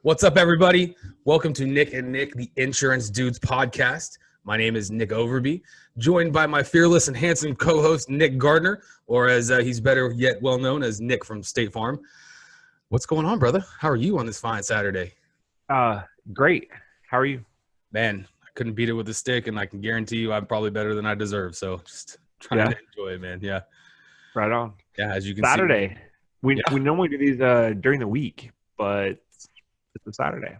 What's up, everybody? Welcome to Nick and Nick, the Insurance Dudes podcast. My name is Nick Overby, joined by my fearless and handsome co-host, Nick Gardner, or as he's better yet well known as Nick from State Farm. What's going on, brother? How are you on this fine Saturday? Great. How are you? Man, I couldn't beat it with a stick, and I can guarantee you I'm probably better than I deserve. So just trying to enjoy it, man. Yeah. Right on. Yeah, as you can Saturday. see. We normally do these during the week, but it's a Saturday.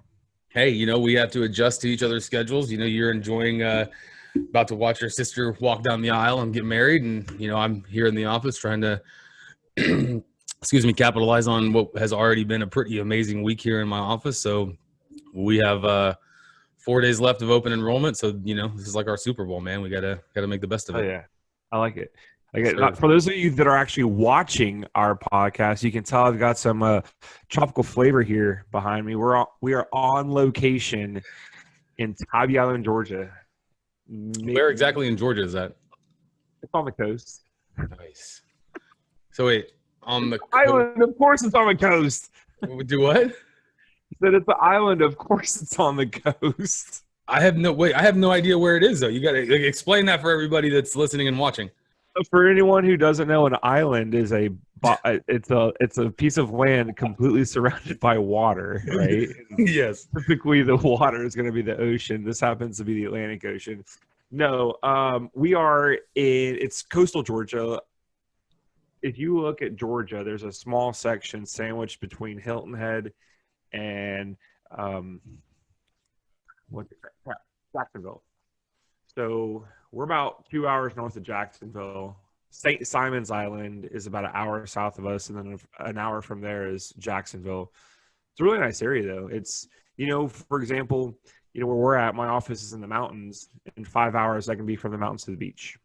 Hey, we have to adjust to each other's schedules. You're enjoying about to watch your sister walk down the aisle and get married, and I'm here in the office trying to capitalize on what has already been a pretty amazing week here in my office. So we have 4 days left of open enrollment, so this is like our Super Bowl, man. We gotta make the best of it. Oh yeah, I like it. For those of you that are actually watching our podcast, you can tell I've got some tropical flavor here behind me. We are on location in Tybee Island, Georgia. Where exactly in Georgia is that? It's on the coast. Nice. So wait, on the island, of course it's on the coast. Do what? I said it's the island, of course it's on the coast. I have no idea where it is though. You got to explain that for everybody that's listening and watching. For anyone who doesn't know, an island is it's a piece of land completely surrounded by water, right? Yes. Typically, the water is going to be the ocean. This happens to be the Atlantic Ocean. No, we are it's coastal Georgia. If you look at Georgia, there's a small section sandwiched between Hilton Head and Jacksonville. So we're about 2 hours north of Jacksonville. St. Simon's Island is about an hour south of us, and then an hour from there is Jacksonville. It's a really nice area, though. It's, for example, where we're at, my office is in the mountains. In 5 hours, I can be from the mountains to the beach.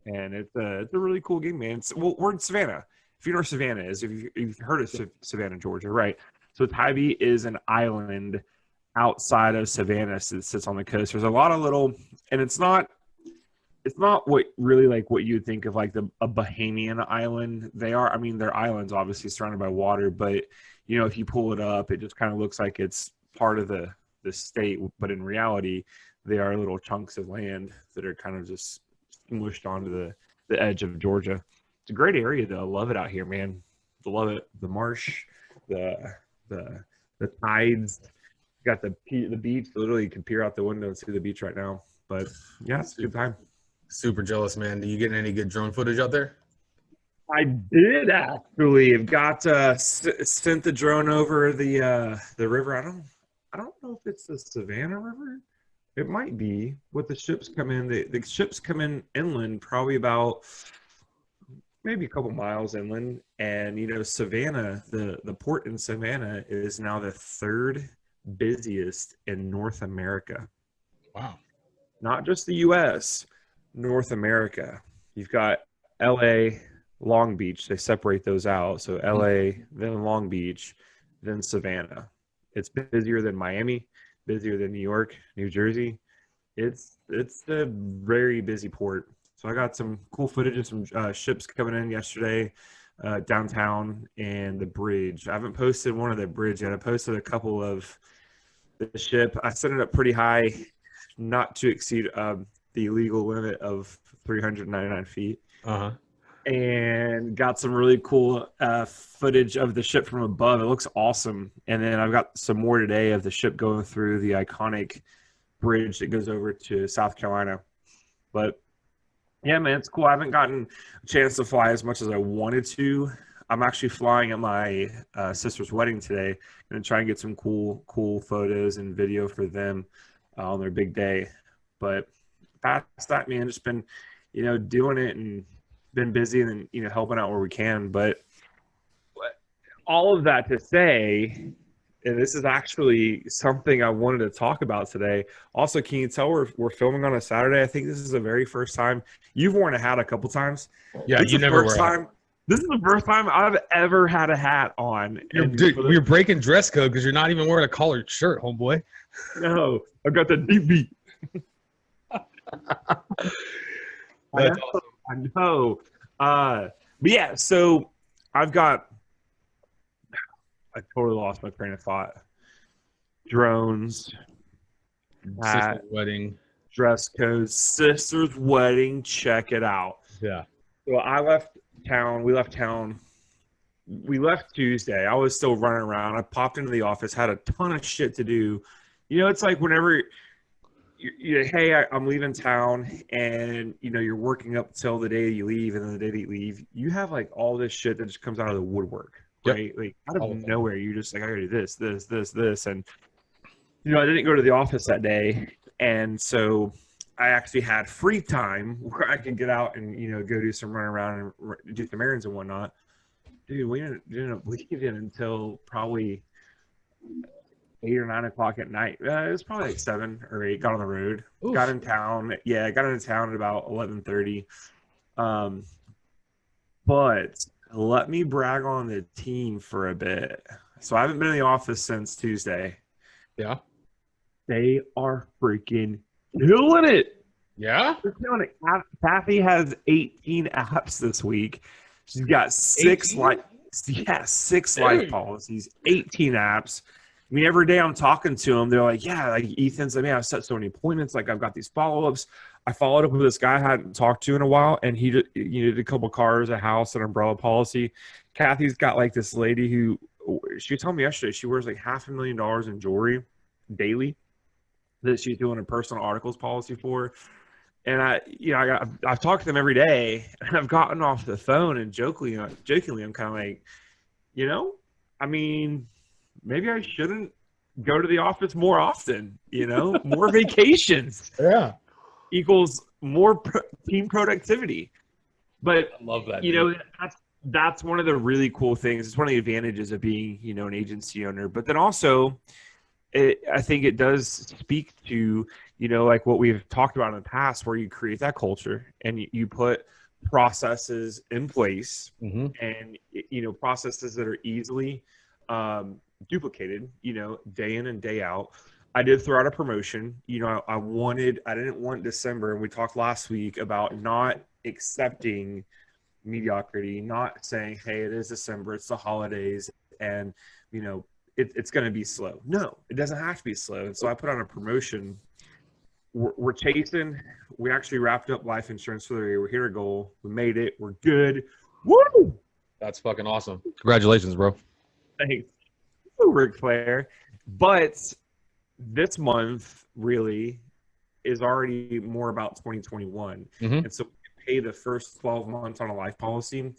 And it's a really cool gig, man. We're in Savannah. If you know where Savannah is, if you've heard of Savannah, Georgia, right? So Tybee is an island outside of Savannah that sits on the coast. There's a lot of little, and it's not what really like what you would think of like a Bahamian island. They're islands obviously surrounded by water, but if you pull it up, it just kind of looks like it's part of the state, but in reality, they are little chunks of land that are kind of just smushed onto the edge of Georgia. It's a great area though. I love it out here, man. I love it. The marsh, the tides. Got the beach. Literally, you can peer out the window and see the beach right now. But yeah, it's a good time. Super jealous, man. Do you get any good drone footage out there? I did actually. I've got sent the drone over the river. I don't know if it's the Savannah River. It might be. With the ships come in, the ships come in inland, probably about maybe a couple miles inland. And Savannah, the port in Savannah is now the third busiest in North America. Wow. Not just the US, North America. You've got LA, Long Beach. They separate those out. So LA, then Long Beach, then Savannah. It's busier than Miami, busier than New York, New Jersey. It's a very busy port. So I got some cool footage of some ships coming in yesterday. Downtown and the bridge. I haven't posted one of the bridge yet. I posted a couple of the ship. I set it up pretty high, not to exceed the legal limit of 399 feet. And got some really cool footage of the ship from above. It looks awesome. And then I've got some more today of the ship going through the iconic bridge that goes over to South Carolina. But yeah, man, it's cool. I haven't gotten a chance to fly as much as I wanted to. I'm actually flying at my sister's wedding today and try and get some cool photos and video for them on their big day. But past that, man, just been, doing it and been busy and, helping out where we can. But all of that to say, and this is actually something I wanted to talk about today. Also, can you tell we're filming on a Saturday? I think this is the very first time. You've worn a hat a couple times. Yeah, you never wear a hat. This is the first time I've ever had a hat on. You're breaking dress code because you're not even wearing a collared shirt, homeboy. No, I've got the deep beat. That's awesome. I know. But yeah, so I totally lost my train of thought. drones, Sister's hat, wedding. dress code, sister's wedding. Check it out. Yeah. So I left town. We left town. We left Tuesday. I was still running around. I popped into the office, had a ton of shit to do. It's like whenever hey, I'm leaving town, and you're working up till the day you leave, and then the day that you leave, you have like all this shit that just comes out of the woodwork, Yep. right? Like out All of the time. nowhere, you're just like, I gotta do this, and I didn't go to the office that day, and so I actually had free time where I could get out and go do some run around and do some errands and whatnot. Dude, we didn't leave until probably 8 or 9 o'clock at night. It was probably like 7 or 8. Got on the road, Oof. got in town. Yeah, got into town at about 11:30. But let me brag on the team for a bit. So I haven't been in the office since Tuesday. Yeah. They are freaking killing it. Yeah. They're killing it. Kathy has 18 apps this week. She's got 6 18? six Dude. life policies, 18 apps. I mean, every day I'm talking to them, they're like, yeah, like Ethan's like, man, I've set so many appointments. Like I've got these follow-ups. I followed up with this guy I hadn't talked to in a while, and he did a couple cars, a house, an umbrella policy. Kathy's got like this lady who, she told me yesterday, she wears like $500,000 in jewelry daily that she's doing a personal articles policy for. And I've talked to them every day, and I've gotten off the phone and jokingly, I'm kind of like, I mean, maybe I shouldn't go to the office more often. More vacations Yeah. equals more team productivity. But I love that. that's one of the really cool things. It's one of the advantages of being an agency owner. But then also, I think it does speak to like what we've talked about in the past, where you create that culture and you put processes in place, Mm-hmm. and processes that are easily duplicated day in and day out. I did throw out a promotion. I didn't want December, and we talked last week about not accepting mediocrity, not saying, hey, it is December, it's the holidays, and it's going to be slow. No, it doesn't have to be slow. And so I put on a promotion. We're chasing. We actually wrapped up life insurance for the year. We hit our goal. We made it. We're good. Woo! That's fucking awesome. Congratulations, bro. Thanks, Ric Flair. But this month really is already more about 2021. Mm-hmm. And so we pay the first 12 months on a life policy.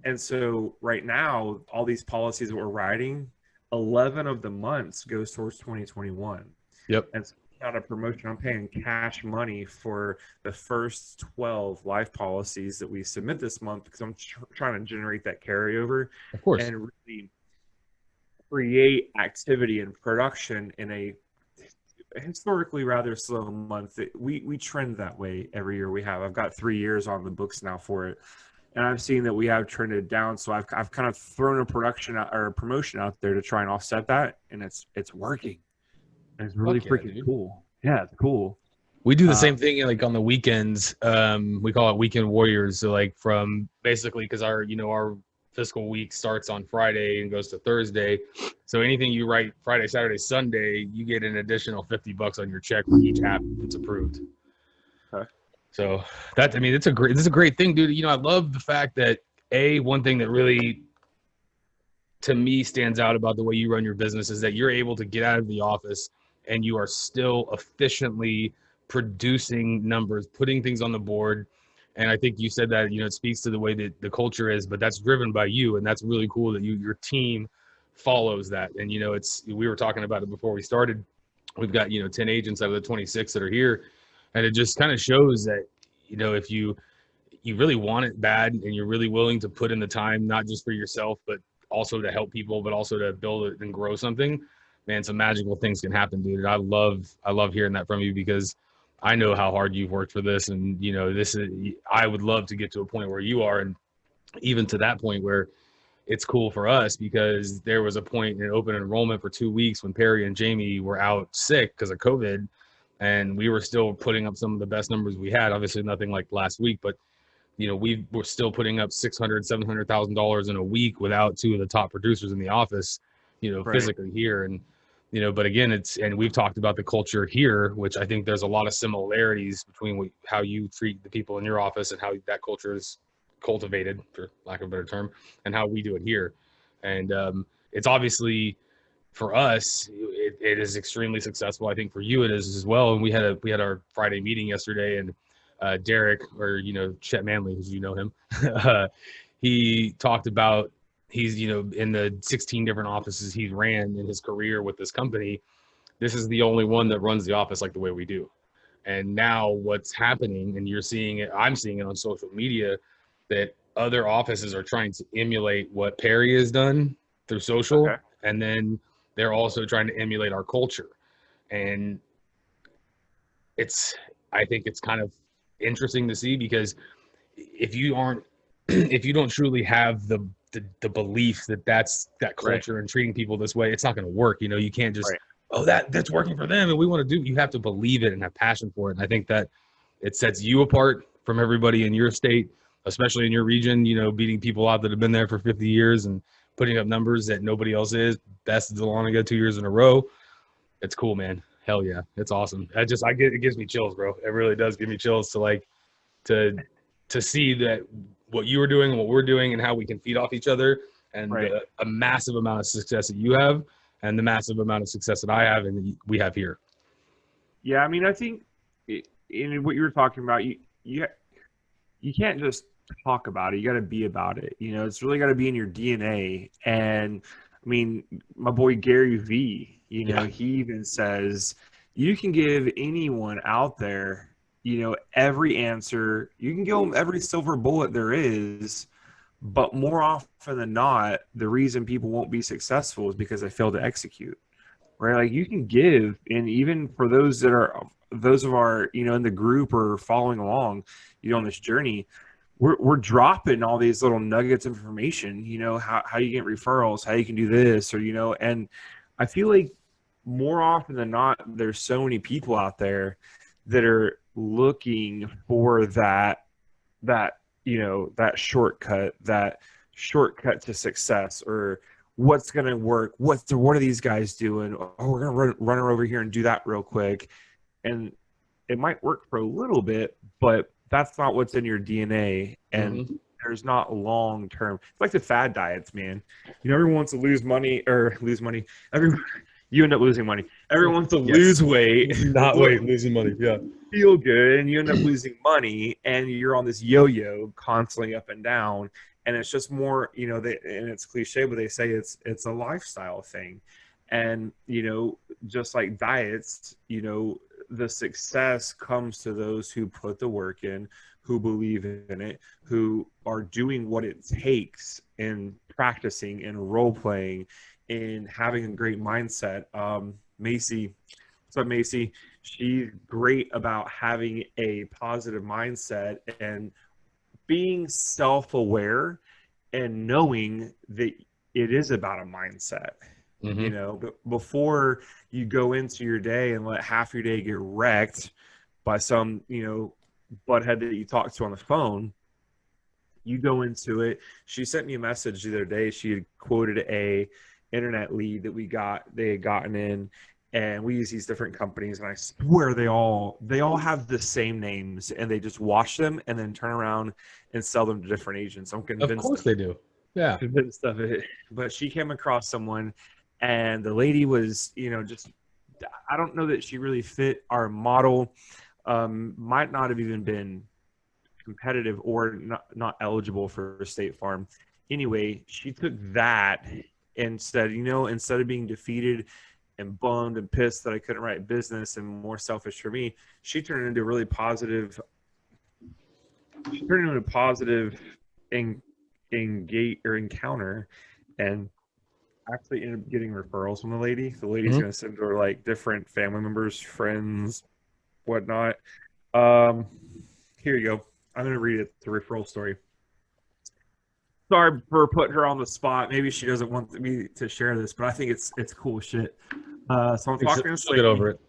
And so right now, all these policies that we're writing, 11 of the months goes towards 2021. Yep. And so not a promotion. I'm paying cash money for the first 12 life policies that we submit this month, because I'm trying to generate that carryover Of course. and really create activity and production in a historically rather slow month. We trend that way every year. I've got 3 years on the books now for it, and I've seen that we have trended down. So I've kind of thrown a promotion out there to try and offset that, and it's working. And it's really freaking cool. Yeah, it's cool. We do the same thing like on the weekends. We call it weekend warriors. So like from basically, because our fiscal week starts on Friday and goes to Thursday. So anything you write Friday, Saturday, Sunday, you get an additional $50 on your check for each app that's approved. Okay. So this is a great thing, dude. I love the fact that one thing that really to me stands out about the way you run your business is that you're able to get out of the office and you are still efficiently producing numbers, putting things on the board. And I think you said that, it speaks to the way that the culture is, but that's driven by you. And that's really cool that your team follows that. And, we were talking about it before we started. We've got, 10 agents out of the 26 that are here. And it just kind of shows that, if you really want it bad and you're really willing to put in the time, not just for yourself, but also to help people, but also to build it and grow something, man, some magical things can happen, dude. And I love hearing that from you, because I know how hard you've worked for this. And, I would love to get to a point where you are, and even to that point where it's cool for us, because there was a point in open enrollment for 2 weeks when Perry and Jamie were out sick because of COVID, and we were still putting up some of the best numbers we had. Obviously nothing like last week, but we were still putting up $600,000-$700,000 in a week without two of the top producers in the office, Right. physically here. And But again, and we've talked about the culture here, which I think there's a lot of similarities between how you treat the people in your office and how that culture is cultivated, for lack of a better term, and how we do it here. And it's obviously, for us, it is extremely successful. I think for you it is as well. And we had our Friday meeting yesterday, and Derek, or Chet Manley, as you know him, he talked about he's in the 16 different offices he's ran in his career with this company. This is the only one that runs the office like the way we do. And now what's happening, and you're seeing it, I'm seeing it on social media, that other offices are trying to emulate what Perry has done through social. Okay. And then they're also trying to emulate our culture. And I think it's kind of interesting to see, because if you don't truly have the belief that's that culture, right, and treating people this way, it's not going to work. You can't just, right, oh, that's working for them and we want to do. You have to believe it and have passion for it. And I think that it sets you apart from everybody in your state, especially in your region, beating people out that have been there for 50 years and putting up numbers that nobody else is. Best Dahlonega 2 years in a row. It's cool, man. Hell yeah. It's awesome. It gives me chills, bro. It really does give me chills to see that what you were doing and what we're doing and how we can feed off each other, and right, a massive amount of success that you have and the massive amount of success that I have and we have here. Yeah. I mean, I think in what you were talking about, you can't just talk about it. You got to be about it. It's really got to be in your DNA. And I mean, my boy Gary Vee, he even says you can give anyone out there, every answer. You can give them every silver bullet there is, but more often than not, the reason people won't be successful is because they fail to execute, right? Like, you can give, and even for those of our, in the group or following along, on this journey, we're dropping all these little nuggets of information, how you get referrals, how you can do this, or, and I feel like more often than not, there's so many people out there that are looking for that shortcut to success, or what's going to work. What are these guys doing? Oh, we're going to run her over here and do that real quick. And it might work for a little bit, but that's not what's in your DNA. And there's not long term. It's like the fad diets, man. Everyone wants to lose money. You end up losing money. Everyone wants to lose weight. Not weight, losing money. Yeah. Feel good, and you end up losing money, and you're on this yo-yo constantly up and down. And it's just more, and it's cliche, but they say it's a lifestyle thing. And, just like diets, the success comes to those who put the work in, who believe in it, who are doing what it takes in practicing and role playing and having a great mindset. Macy, what's up, Macy? She's great about having a positive mindset and being self-aware and knowing that it is about a mindset. But before you go into your day and let half your day get wrecked by some, butthead that you talk to on the phone, you go into it. She sent me a message the other day. She had quoted a internet lead that they had gotten in, and we use these different companies, and I swear they all have the same names, and they just watch them and then turn around and sell them to different agents. I'm convinced. Of course they do. Yeah. Convinced of it. But she came across someone, and the lady was, just, I don't know that she really fit our model. Might not have even been competitive or not eligible for State Farm. Anyway, she took that instead of being defeated and bummed and pissed that I couldn't write business and more selfish for me, she turned into a really positive. She turned into a positive encounter, and actually ended up getting referrals from the lady. The lady's going to send her like different family members, friends, whatnot. Here you go. I'm going to read it, the referral story. Sorry for putting her on the spot. Maybe she doesn't want me to share this, but I think it's cool shit. So I'm talking to this lady. Get over it.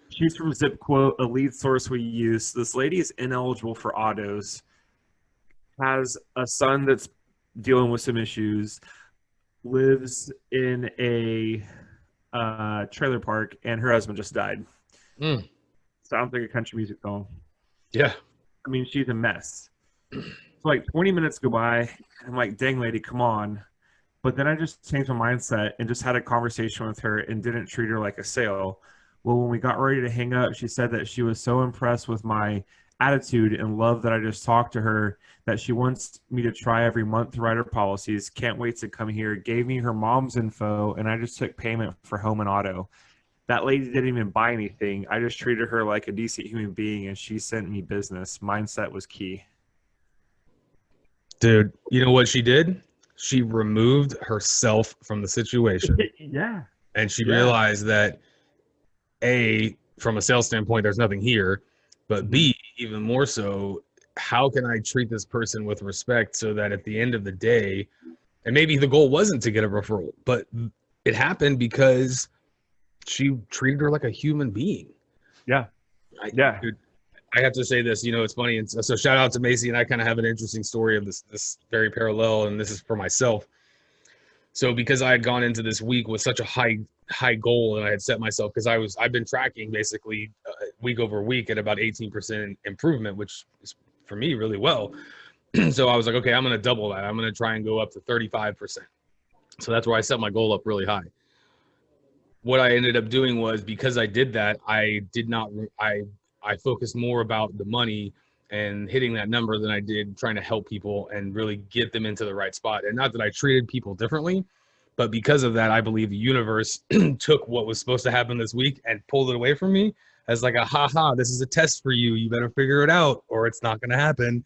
She's from ZipQuote, a lead source we use. This lady is ineligible for autos, has a son that's dealing with some issues, lives in a trailer park, and her husband just died. Mm. Sounds like a country music song. Yeah. I mean, she's a mess. So like 20 minutes go by, and I'm like, dang lady, come on. But then I just changed my mindset and just had a conversation with her and didn't treat her like a sale. Well, when we got ready to hang up, she said that she was so impressed with my attitude and love that I just talked to her, that she wants me to try every month to write her policies. Can't wait to come here. Gave me her mom's info, and I just took payment for home and auto. That lady didn't even buy anything. I just treated her like a decent human being, and she sent me business. Mindset was key. Dude, you know what she did? She removed herself from the situation. Yeah. And she Yeah. realized that A, from a sales standpoint, there's nothing here, but B, even more so, how can I treat this person with respect so that at the end of the day, and maybe the goal wasn't to get a referral, but it happened because she treated her like a human being. Yeah. Dude, I have to say this, it's funny. And so shout out to Macy, and I kind of have an interesting story of this very parallel, and this is for myself. So because I had gone into this week with such a high goal, and I had set myself, because I've been tracking basically week over week at about 18% improvement, which is for me really well. So I was like, okay, I'm going to double that. I'm going to try and go up to 35%. So that's where I set my goal up really high. What I ended up doing was, because I did that, I focused more about the money and hitting that number than I did trying to help people and really get them into the right spot. And not that I treated people differently, but because of that, I believe the universe took what was supposed to happen this week and pulled it away from me as like this is a test for you. You better figure it out or it's not going to happen.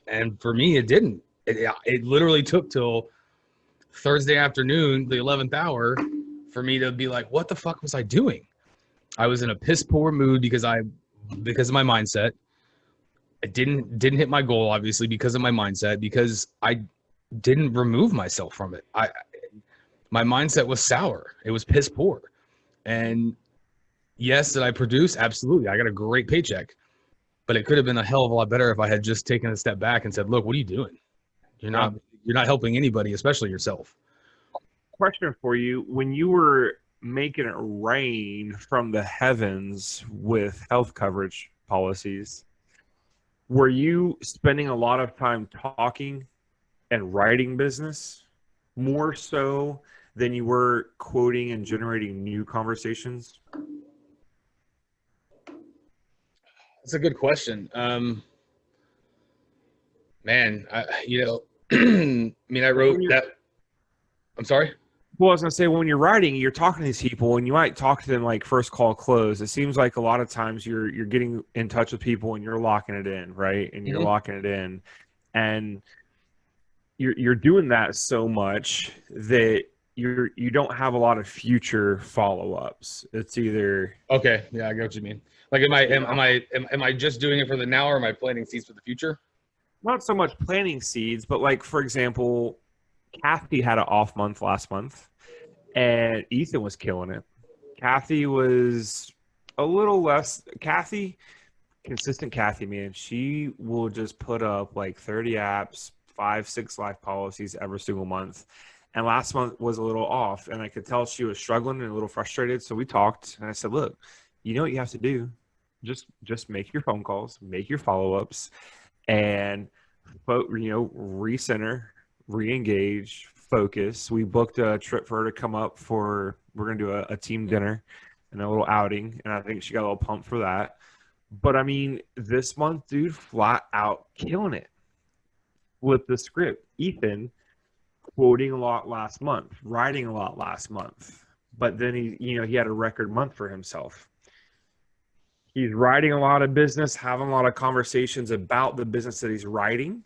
And for me, it didn't. It literally took till Thursday afternoon, the 11th hour, for me to be like, what the fuck was I doing? I was in a piss poor mood because of my mindset. I didn't hit my goal, obviously, because of my mindset, because I didn't remove myself from it. My mindset was sour. It was piss poor. And yes, did I produce? Absolutely. I got a great paycheck. But it could have been a hell of a lot better if I had just taken a step back and said, look, what are you doing? You're not helping anybody, especially yourself. Question for you. When you were making it rain from the heavens with health coverage policies, were you spending a lot of time talking and writing business more so than you were quoting and generating new conversations? That's a good question. Man, I wrote that. I'm sorry? Well, I was going to say, when you're writing, you're talking to these people, and you might talk to them like first call close. It seems like a lot of times you're getting in touch with people and you're locking it in, right? And you're locking it in, and you're doing that so much that you don't have a lot of future follow-ups. It's either okay, yeah, I get what you mean. Like, am I just doing it for the now, or am I planting seeds for the future? Not so much planting seeds, but like, for example, Kathy had an off month last month, and Ethan was killing it. Kathy was a little less. Consistent Kathy, man. She will just put up like 30 apps, 5-6 life policies every single month. And last month was a little off, and I could tell she was struggling and a little frustrated. So we talked, and I said, look, you know what you have to do? Just make your phone calls, make your follow-ups, and recenter, re-engage, focus. We booked a trip for her to come up we're going to do a team dinner and a little outing, and I think she got a little pumped for that. But I mean, this month, dude, flat out killing it with the script. Ethan quoting a lot last month, writing a lot last month, but then he had a record month for himself. He's writing a lot of business, having a lot of conversations about the business that he's writing,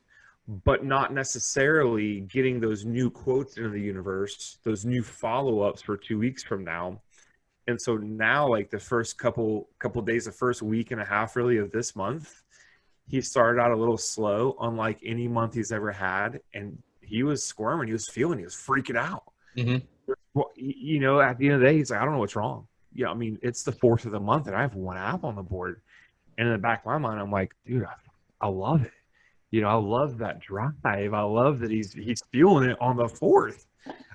but not necessarily getting those new quotes into the universe, those new follow-ups for 2 weeks from now. And so now, like the first couple days, the first week and a half really of this month, he started out a little slow, unlike any month he's ever had. And he was squirming, he was freaking out. Mm-hmm. Well, at the end of the day, he's like, I don't know what's wrong. Yeah, I mean, it's the 4th of the month and I have 1 app on the board. And in the back of my mind, I'm like, dude, I love it. I love that drive. I love that he's feeling it on the 4th.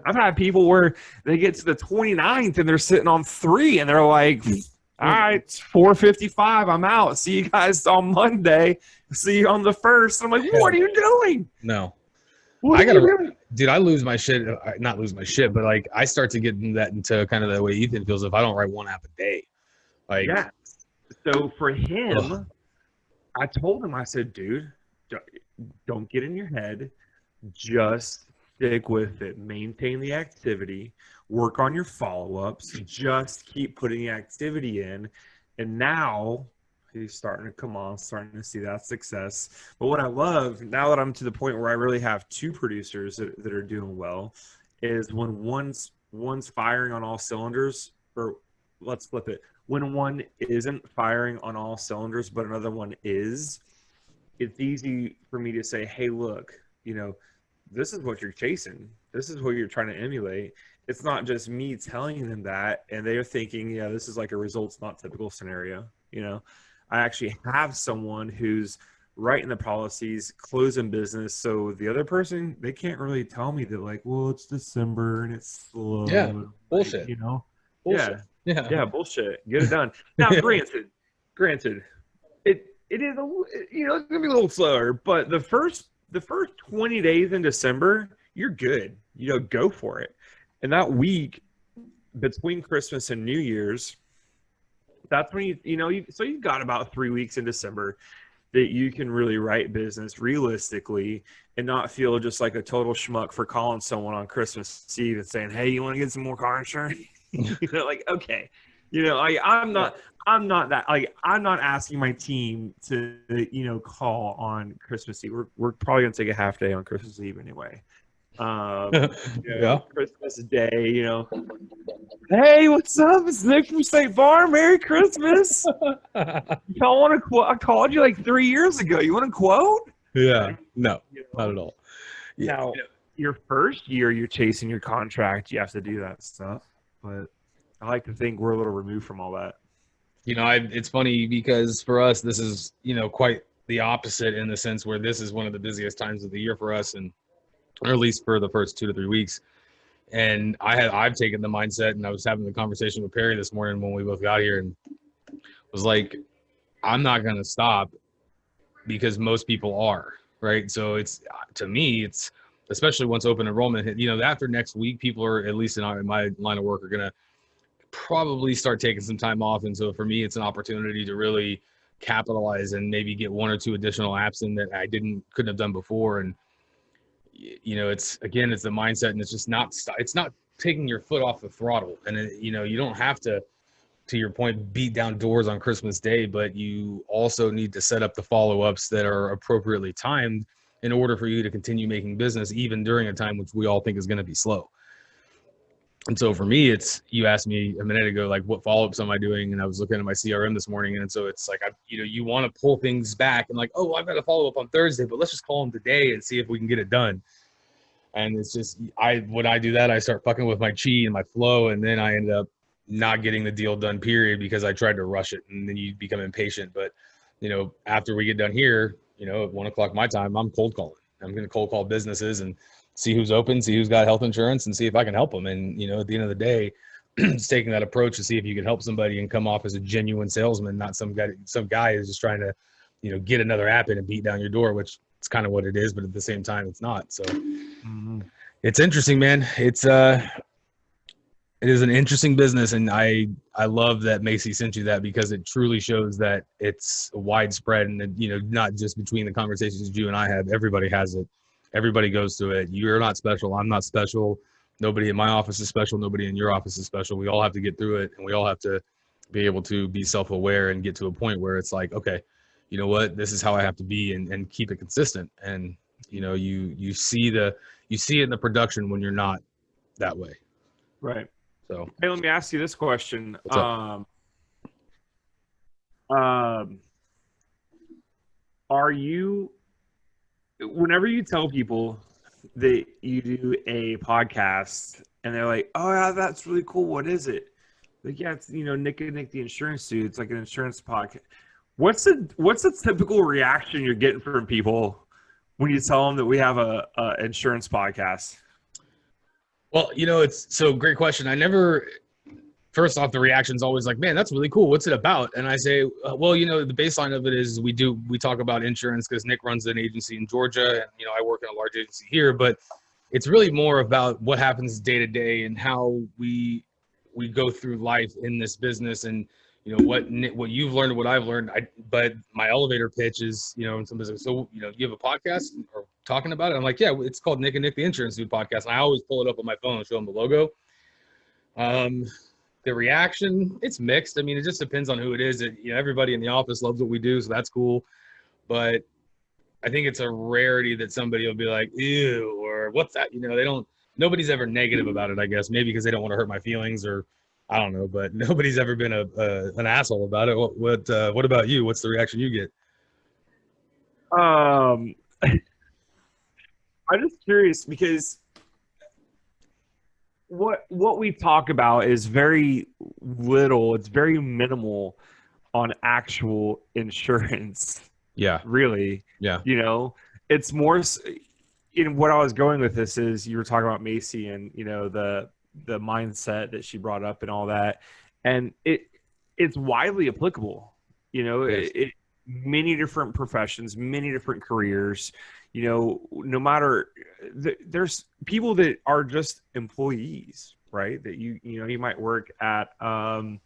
I've had people where they get to the 29th and they're sitting on 3 and they're like, all right, it's 4:55. I'm out. See you guys on Monday. See you on the 1st. I'm like, what are you doing? No. What are you doing? Dude, I lose my shit. Not lose my shit, but like I start to get into kind of the way Ethan feels if I don't write one app a day. Like, yeah. So for him, ugh. I told him, I said, dude, don't get in your head. Just stick with it. Maintain the activity. Work on your follow-ups. Just keep putting the activity in. And now he's starting to come on, starting to see that success. But what I love, now that I'm to the point where I really have 2 producers that are doing well, is when one's firing on all cylinders, or let's flip it. When one isn't firing on all cylinders, but another one is, it's easy for me to say, hey, look, this is what you're chasing. This is what you're trying to emulate. It's not just me telling them that, and they're thinking, yeah, this is like a results not typical scenario. I actually have someone who's writing the policies, closing business. So the other person, they can't really tell me that, like, well, it's December and it's slow. Yeah, bullshit. Bullshit. Yeah, bullshit. Get it done. Now, granted, it is it's gonna be a little slower, but the first 20 days in December, you're good. Go for it. And that week between Christmas and New Year's, that's when so you've got about 3 weeks in December that you can really write business realistically and not feel just like a total schmuck for calling someone on Christmas Eve and saying, hey, you want to get some more car insurance? Like, okay. I'm not that, like, I'm not asking my team to, call on Christmas Eve. We're probably going to take a half day on Christmas Eve anyway. Yeah. Christmas Day, hey, what's up? It's Nick from State Farm. Merry Christmas. Y'all want to quote? I called you like 3 years ago. You want to quote? Yeah. No, not at all. Yeah. Now, your first year, you're chasing your contract. You have to do that stuff. But I like to think we're a little removed from all that. It's funny because for us, this is, quite the opposite in the sense where this is one of the busiest times of the year for us, or at least for the first 2 to 3 weeks. And I've taken the mindset, and I was having the conversation with Perry this morning when we both got here, and was like, I'm not going to stop because most people are, right? So to me, it's especially once open enrollment hit, after next week, people are, at least in my line of work, are going to probably start taking some time off. And so for me, it's an opportunity to really capitalize and maybe get 1 or 2 additional apps in that I couldn't have done before. And it's the mindset, and it's just it's not taking your foot off the throttle. And you don't have to your point, beat down doors on Christmas Day, but you also need to set up the follow-ups that are appropriately timed in order for you to continue making business, even during a time which we all think is going to be slow. And so for me, you asked me a minute ago, like, what follow-ups am I doing? And I was looking at my CRM this morning. And so it's like, you want to pull things back and like, oh, I've got a follow-up on Thursday, but let's just call them today and see if we can get it done. And it's just, when I do that, I start fucking with my chi and my flow. And then I end up not getting the deal done, period, because I tried to rush it. And then you become impatient. But, after we get done here, at 1:00 my time, I'm cold calling. I'm going to cold call businesses and see who's open, see who's got health insurance, and see if I can help them. And, at the end of the day, it's taking that approach to see if you can help somebody and come off as a genuine salesman, not some guy who's just trying to, get another app in and beat down your door, which it's kind of what it is, but at the same time, it's not. So It's interesting, man. It is an interesting business. And I love that Macy sent you that, because it truly shows that it's widespread and, not just between the conversations you and I have. Everybody has it. Everybody goes through it. You're not special. I'm not special. Nobody in my office is special. Nobody in your office is special. We all have to get through it, and we all have to be able to be self-aware and get to a point where it's like, okay, you know what, this is how I have to be, and keep it consistent. And, you see it in the production when you're not that way. Right. So, hey, let me ask you this question. What's up? Are you, whenever you tell people that you do a podcast and they're like, oh yeah, that's really cool, what is it? Like, yeah, it's, Nick and Nick the Insurance Dude, it's like an insurance podcast. What's the typical reaction you're getting from people when you tell them that we have a insurance podcast? Well, it's so great question. I never, first off, the reaction's always like, man, that's really cool. What's it about? And I say, well, the baseline of it is we talk about insurance because Nick runs an agency in Georgia, and I work in a large agency here, but it's really more about what happens day to day and how we go through life in this business, and what you've learned, what I've learned. But my elevator pitch is, in some business. So you have a podcast or talking about it. I'm like, yeah, it's called Nick and Nick, the Insurance Dude podcast. And I always pull it up on my phone and show them the logo. The reaction, it's mixed. I mean, it just depends on who it is. Everybody in the office loves what we do, so that's cool. But I think it's a rarity that somebody will be like, ew, or what's that? Nobody's ever negative about it, I guess. Maybe because they don't want to hurt my feelings, or I don't know. But nobody's ever been an asshole about it. What about you? What's the reaction you get? I'm just curious because what we talk about is very little. It's very minimal on actual insurance. Yeah. Really. Yeah. It's more in what I was going with this is you were talking about Macy and, the mindset that she brought up and all that. And it's widely applicable, Yes. Many different professions, many different careers, no matter there's people that are just employees, right? That you might work at, in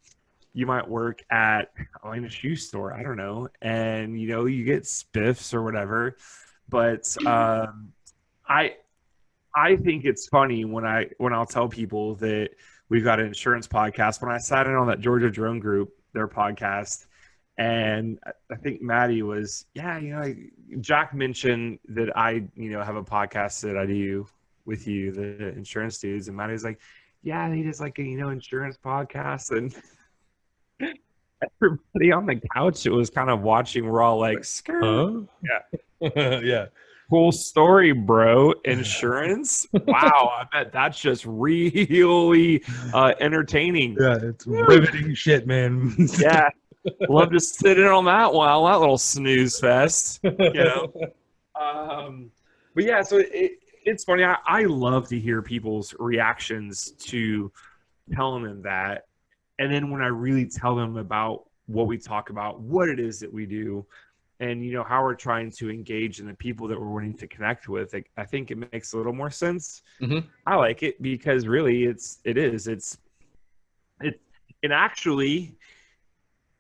a shoe store, I don't know. And, you get spiffs or whatever, but, I think it's funny when I'll tell people that we've got an insurance podcast. When I sat in on that Georgia Drone Group, their podcast, and I think Maddie was, Jack mentioned that I, have a podcast that I do with you, the Insurance Dudes, and Maddie's like, yeah, he does like a, insurance podcast, and everybody on the couch that was kind of watching, we're all like, huh? Yeah. Yeah. Cool story, bro. Insurance? Wow, I bet that's just really entertaining. Yeah, it's riveting shit, man. Yeah, love to sit in on that one, that little snooze fest. But yeah, so it's funny. I love to hear people's reactions to telling them that, and then when I really tell them about what we talk about, what it is that we do, and how we're trying to engage in the people that we're wanting to connect with, I think it makes a little more sense. Mm-hmm. I like it because really it's and actually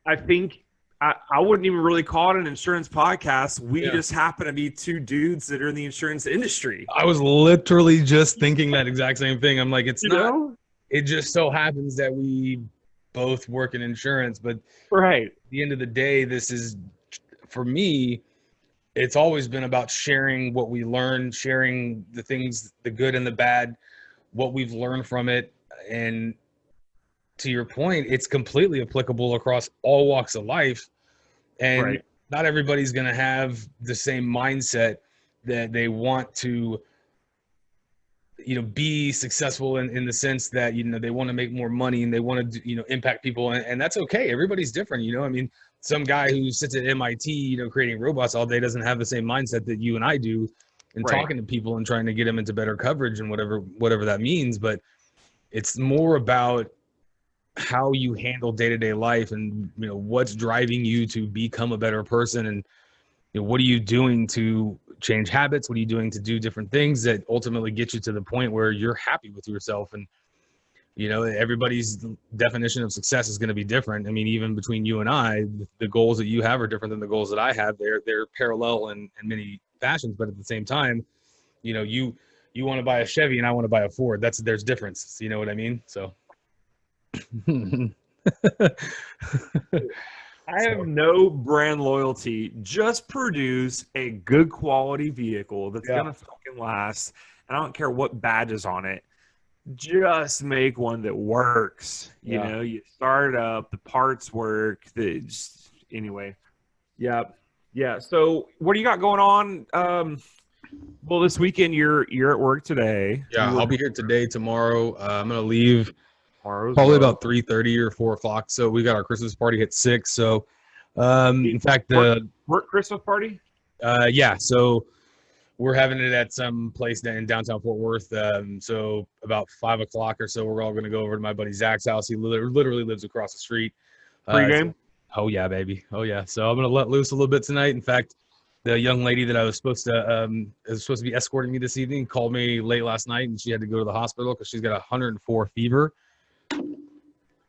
I think I wouldn't even really call it an insurance podcast. We just happen to be two dudes that are in the insurance industry. I was literally just thinking that exact same thing. I'm like, it's not. It just so happens that we both work in insurance, but right. At the end of the day, this is, for me, it's always been about sharing what we learn, sharing the things, the good and the bad, what we've learned from it. And to your point, it's completely applicable across all walks of life. And not everybody's going to have the same mindset that they want to, be successful in the sense that, they want to make more money and they want to, impact people. And that's okay. Everybody's different. I mean, some guy who sits at MIT, creating robots all day doesn't have the same mindset that you and I do in talking to people and trying to get them into better coverage and whatever that means. But it's more about how you handle day-to-day life and, what's driving you to become a better person. And, what are you doing to change habits? What are you doing to do different things that ultimately get you to the point where you're happy with yourself? And, everybody's definition of success is going to be different. I mean, even between you and I, the goals that you have are different than the goals that I have. They're parallel in many fashions, but at the same time, you want to buy a Chevy and I want to buy a Ford. There's difference. You know what I mean? So. I have no brand loyalty. Just produce a good quality vehicle that's going to fucking last. And I don't care what badge is on it. Just make one that works. You start up, the parts work. Anyway. Yeah. So what do you got going on? Well, this weekend you're at work today. Yeah, I'll be here today, tomorrow. I'm going to leave probably about 3:30 or 4 o'clock. So we got our Christmas party at 6. So, in fact, the work Christmas party. Yeah. So We're having it at some place in downtown Fort Worth. So about 5 o'clock or so, we're all going to go over to my buddy Zach's house. He literally lives across the street. Pre-game? Oh yeah, baby. Oh yeah. So I'm going to let loose a little bit tonight. In fact, the young lady that I was supposed to be escorting me this evening called me late last night, and she had to go to the hospital because she's got 104 fever.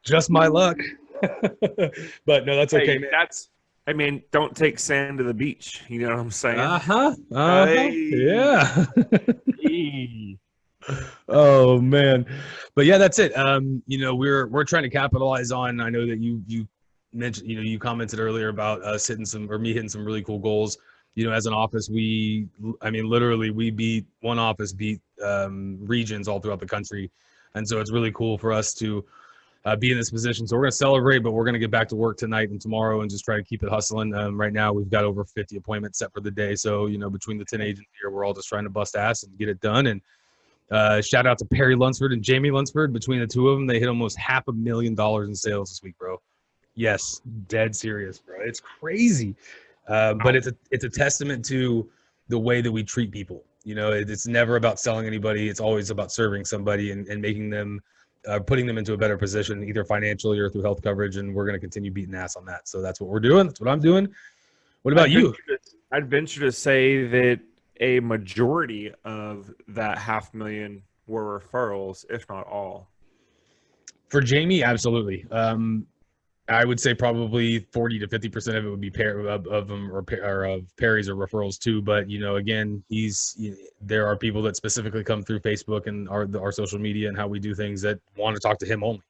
Just my luck. But no, that's okay, man. Don't take sand to the beach. You know what I'm saying? Yeah. Oh man. But yeah, that's it. We're trying to capitalize on. I know that you mentioned, you commented earlier about us hitting some really cool goals. As an office, we beat one office, regions all throughout the country. And so it's really cool for us to be in this position. So we're going to celebrate, but we're going to get back to work tonight and tomorrow and just try to keep it hustling. Right now, we've got over 50 appointments set for the day. So, between the 10 agents here, we're all just trying to bust ass and get it done. And shout out to Perry Lunsford and Jamie Lunsford. Between the two of them, they hit almost $500,000 in sales this week, bro. Yes, dead serious, bro. It's crazy. But it's a testament to the way that we treat people. It's never about selling anybody. It's always about serving somebody and making them, putting them into a better position, either financially or through health coverage. And we're going to continue beating ass on that. So that's what we're doing. That's what I'm doing. What about you? I'd venture to say that a majority of that 500,000 were referrals, if not all. For Jamie, absolutely. I would say probably 40 to 50% of it would be of them or of Perry's or referrals too. But again, there are people that specifically come through Facebook and our social media and how we do things that want to talk to him only.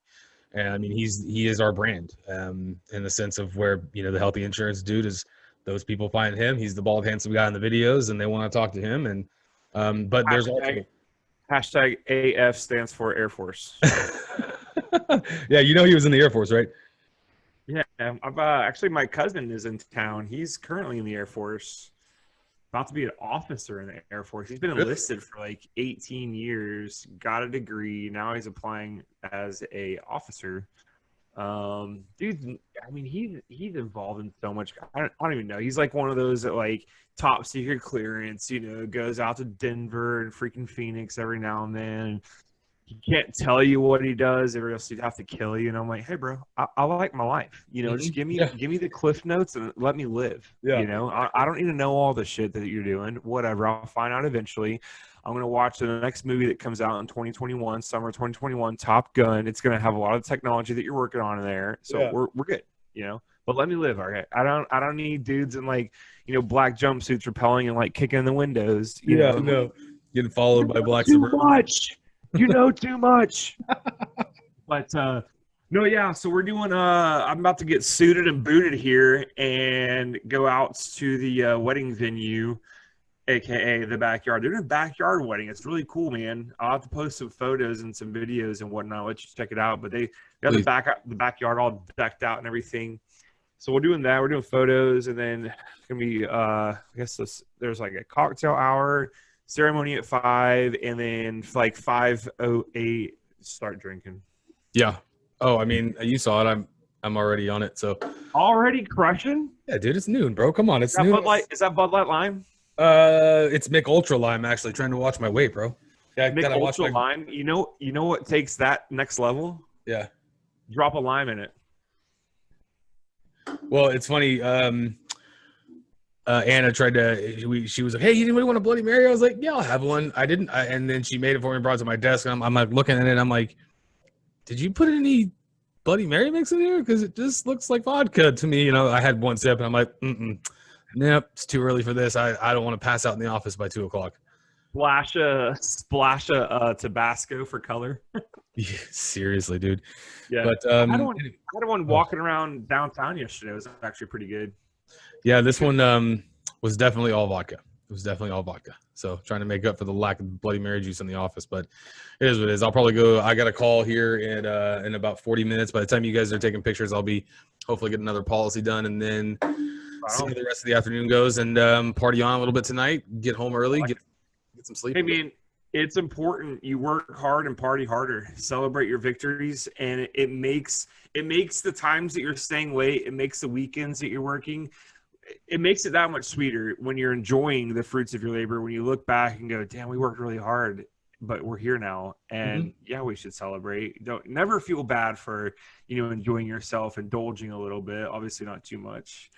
And I mean, he is our brand in the sense of where the healthy insurance dude is. Those people find him. He's the bald, handsome guy in the videos, and they want to talk to him. And but there's also hashtag AF stands for Air Force. Yeah, he was in the Air Force, right? Yeah, actually, my cousin is in town. He's currently in the Air Force, about to be an officer in the Air Force. He's been enlisted for like 18 years, got a degree. Now he's applying as a officer. Dude, I mean, he's involved in so much. I don't even know. He's like one of those that like top secret clearance, goes out to Denver and freaking Phoenix every now and then. He can't tell you what he does, or else he'd have to kill you. And I'm like, hey, bro, I like my life. Just give me the cliff notes and let me live. Yeah. I don't need to know all the shit that you're doing. Whatever, I'll find out eventually. I'm going to watch the next movie that comes out in 2021, summer 2021, Top Gun. It's going to have a lot of technology that you're working on in there. So yeah. We're good, but let me live. All right. I don't need dudes in like, black jumpsuits repelling and like kicking in the windows. No. Getting followed by black Suburban. Too much. Too much. But no, yeah. So we're doing I'm about to get suited and booted here and go out to the wedding venue, aka the backyard. They're doing a backyard wedding. It's really cool, man. I'll have to post some photos and some videos and whatnot. I'll let you check it out. But they got the backyard all decked out and everything. So we're doing that. We're doing photos, and then it's gonna be I guess there's like a cocktail hour. Ceremony at 5, and then like 5:08 start drinking. Yeah. Oh, I mean, you saw it. I'm already on it. So already crushing? Yeah, dude, it's noon, bro. Come on, it's noon. Bud Light, is that Bud Light Lime? It's Mick Ultra Lime. Actually, trying to watch my weight, bro. Yeah, Mick Ultra Lime. You know what takes that next level? Yeah. Drop a lime in it. Well, it's funny. Anna tried to. She was like, "Hey, you anybody want a Bloody Mary?" I was like, "Yeah, I'll have one." I didn't, and then she made it for me and brought it to my desk. And I'm like looking at it. I'm like, "Did you put any Bloody Mary mix in here? Because it just looks like vodka to me." I had one sip, and I'm like, "Nope, it's too early for this. I don't want to pass out in the office by 2:00." Splash a Tabasco for color. Yeah, seriously, dude. Yeah, but I had one walking around downtown yesterday. It was actually pretty good. Yeah, this one was definitely all vodka. It was definitely all vodka. So trying to make up for the lack of Bloody Mary juice in the office, but it is what it is. I'll probably go. I got a call here in about 40 minutes. By the time you guys are taking pictures, I'll be hopefully get another policy done, and then see how the rest of the afternoon goes, and party on a little bit tonight. Get home early, get some sleep. I mean, it's important. You work hard and party harder. Celebrate your victories, and it makes the times that you're staying late. It makes the weekends that you're working. it makes it that much sweeter when you're enjoying the fruits of your labor, when you look back and go, damn, we worked really hard, but we're here now. And yeah, we should celebrate. Don't never feel bad for, enjoying yourself, indulging a little bit, obviously not too much.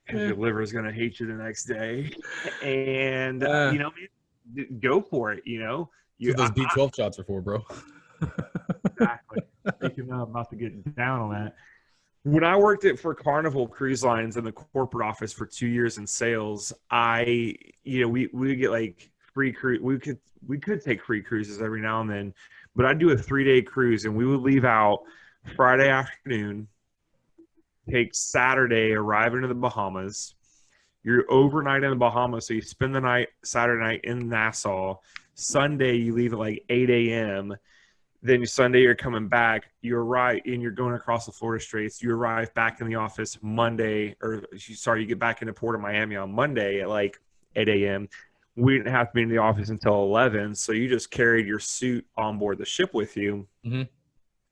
And your liver is going to hate you the next day. And, go for it, That's what those B12 shots are for, bro. Exactly. I'm about to get down on that. When I worked for Carnival Cruise Lines in the corporate office for 2 years in sales, we would get like free cruise. We could take free cruises every now and then, but I'd do a 3-day cruise, and we would leave out Friday afternoon, take Saturday, arrive into the Bahamas. You're overnight in the Bahamas, so you spend the night Saturday night in Nassau. Sunday you leave at like 8 a.m. Then Sunday you're coming back. You arrive and you're going across the Florida Straits. You arrive back in the office Monday, you get back into Port of Miami on Monday at like 8 a.m. We didn't have to be in the office until 11, so you just carried your suit on board the ship with you, and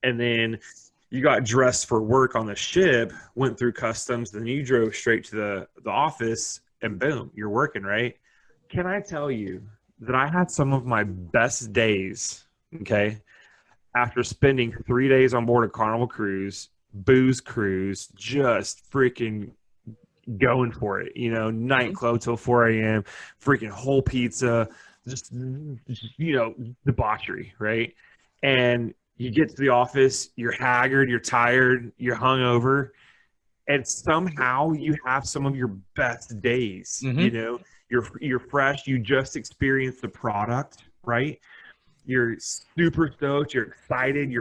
then you got dressed for work on the ship, went through customs, then you drove straight to the office, and boom, you're working, right? Can I tell you that I had some of my best days, okay, after spending 3 days on board a Carnival cruise, booze cruise, just freaking going for it, nightclub till 4 a.m., freaking whole pizza, just debauchery, right? And you get to the office, you're haggard, you're tired, you're hungover, and somehow you have some of your best days. You're fresh. You just experienced the product, right? You're super stoked. You're excited.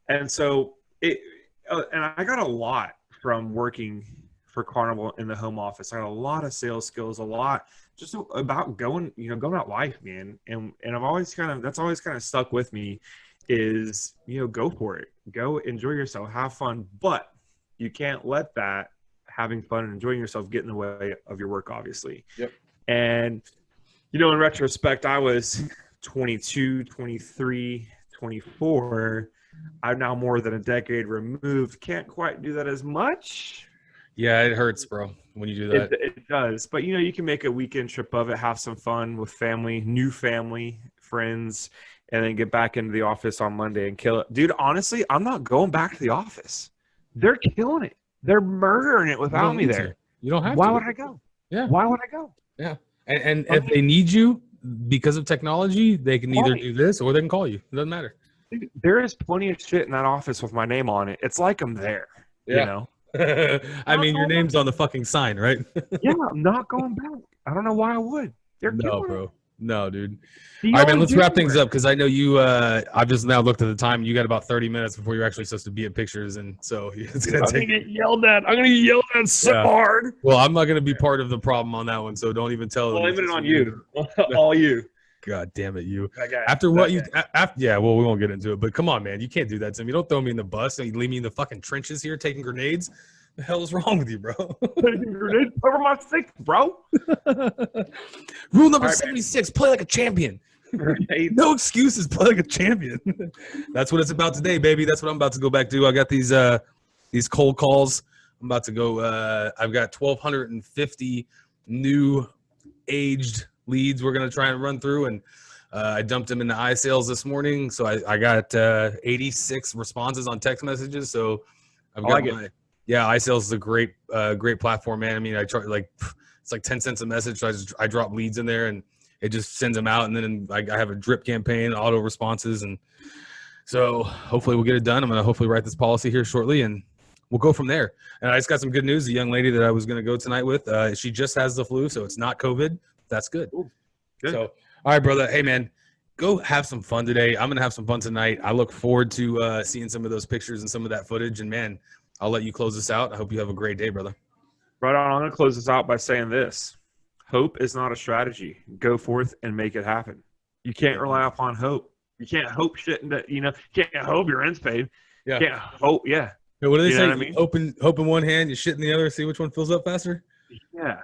And so and I got a lot from working for Carnival in the home office. I got a lot of sales skills, a lot just about going out life, man. And I've always that's always kind of stuck with me. Is go for it, go enjoy yourself, have fun, but you can't let that having fun and enjoying yourself get in the way of your work, obviously. Yep. And in retrospect, I was 22, 23, 24. I'm now more than a decade removed, can't quite do that as much. Yeah, it hurts, bro, when you do that. It does, but you can make a weekend trip of it, have some fun with new family, friends, and then get back into the office on Monday and kill it. Dude, honestly, I'm not going back to the office. They're killing it. They're murdering it without me there. You don't have to. Why would I go? Yeah. Why would I go? Yeah. And if they need you because of technology, they can either do this or they can call you. It doesn't matter. Dude, there is plenty of shit in that office with my name on it. It's like I'm there. Yeah. I mean, your name's on the fucking sign, right? Yeah, I'm not going back. I don't know why I would. They're killing bro. it. No, dude. All right, man, let's wrap things up because I know you I've just now looked at the time. You got about 30 minutes before you're actually supposed to be at pictures, and so it's going to take. I'm going to get yelled at so hard. Well, I'm not going to be part of the problem on that one, so don't even tell them. Blame it on you. All you. God damn it, you. After what you yeah, well, we won't get into it, but come on, man. You can't do that to me. Don't throw me in the bus and you leave me in the fucking trenches here taking grenades. The hell is wrong with you, bro? Taking grenades over my stick, bro. Rule number 76, play like a champion. Right. No excuses, play like a champion. That's what it's about today, baby. That's what I'm about to go back to. I got these cold calls. I'm about to go I've got 1,250 new aged leads we're going to try and run through, and I dumped them into iSales this morning, so I got 86 responses on text messages. So I've got iSales is a great platform, man. I mean, I try it's like 10 cents a message, so I drop leads in there and it just sends them out, and then I have a drip campaign, auto responses, and so hopefully we'll get it done. I'm going to hopefully write this policy here shortly, and we'll go from there. And I just got some good news. The young lady that I was going to go tonight with, she just has the flu, so it's not COVID. That's good. Ooh, good. So, all right, brother. Hey, man, go have some fun today. I'm going to have some fun tonight. I look forward to seeing some of those pictures and some of that footage. And, man, I'll let you close this out. I hope you have a great day, brother. Right on. I'm going to close this out by saying this. Hope is not a strategy. Go forth and make it happen. You can't rely upon hope. You can't hope shit. You can't hope your rent's paid. Yeah. You can't hope. Yeah. Hey, what do they say? I mean? Hope in one hand, you shit in the other. See which one fills up faster. Yeah.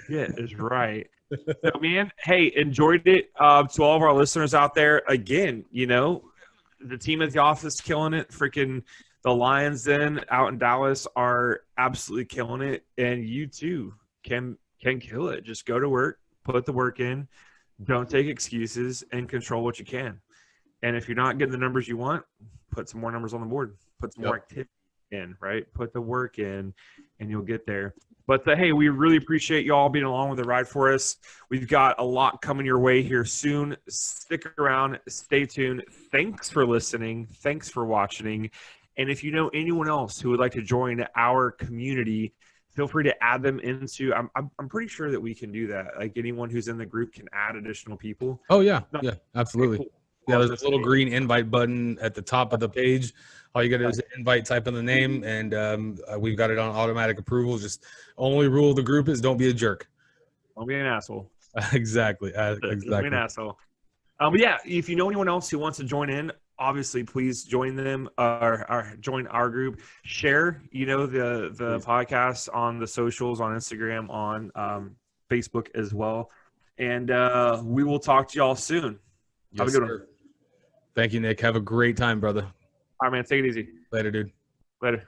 Yeah, is right. So, man, hey, enjoyed it. To all of our listeners out there, again, the team at the office killing it. Freaking The Lions Den out in Dallas are absolutely killing it, and you too can kill it. Just go to work, put the work in, don't take excuses, and control what you can. And if you're not getting the numbers you want, put some more numbers on the board, put some more activity in, right? Put the work in, and you'll get there. But hey, we really appreciate you all being along with the ride for us. We've got a lot coming your way here soon. Stick around, stay tuned. Thanks for listening. Thanks for watching. And if you know anyone else who would like to join our community, feel free to add them into. I'm pretty sure that we can do that. Like anyone who's in the group can add additional people. Oh yeah, yeah, absolutely. Cool. Yeah, there's a little green invite button at the top of the page. All you got to do is invite, type in the name, and we've got it on automatic approval. Just only rule of the group is don't be a jerk. Don't be an asshole. Exactly. Don't be an asshole. But yeah, if you know anyone else who wants to join in, obviously please join them or join our group. Share, the podcast on the socials, on Instagram, on Facebook as well. And we will talk to y'all soon. Have a good one. Thank you, Nick. Have a great time, brother. All right, man. Take it easy. Later, dude. Later.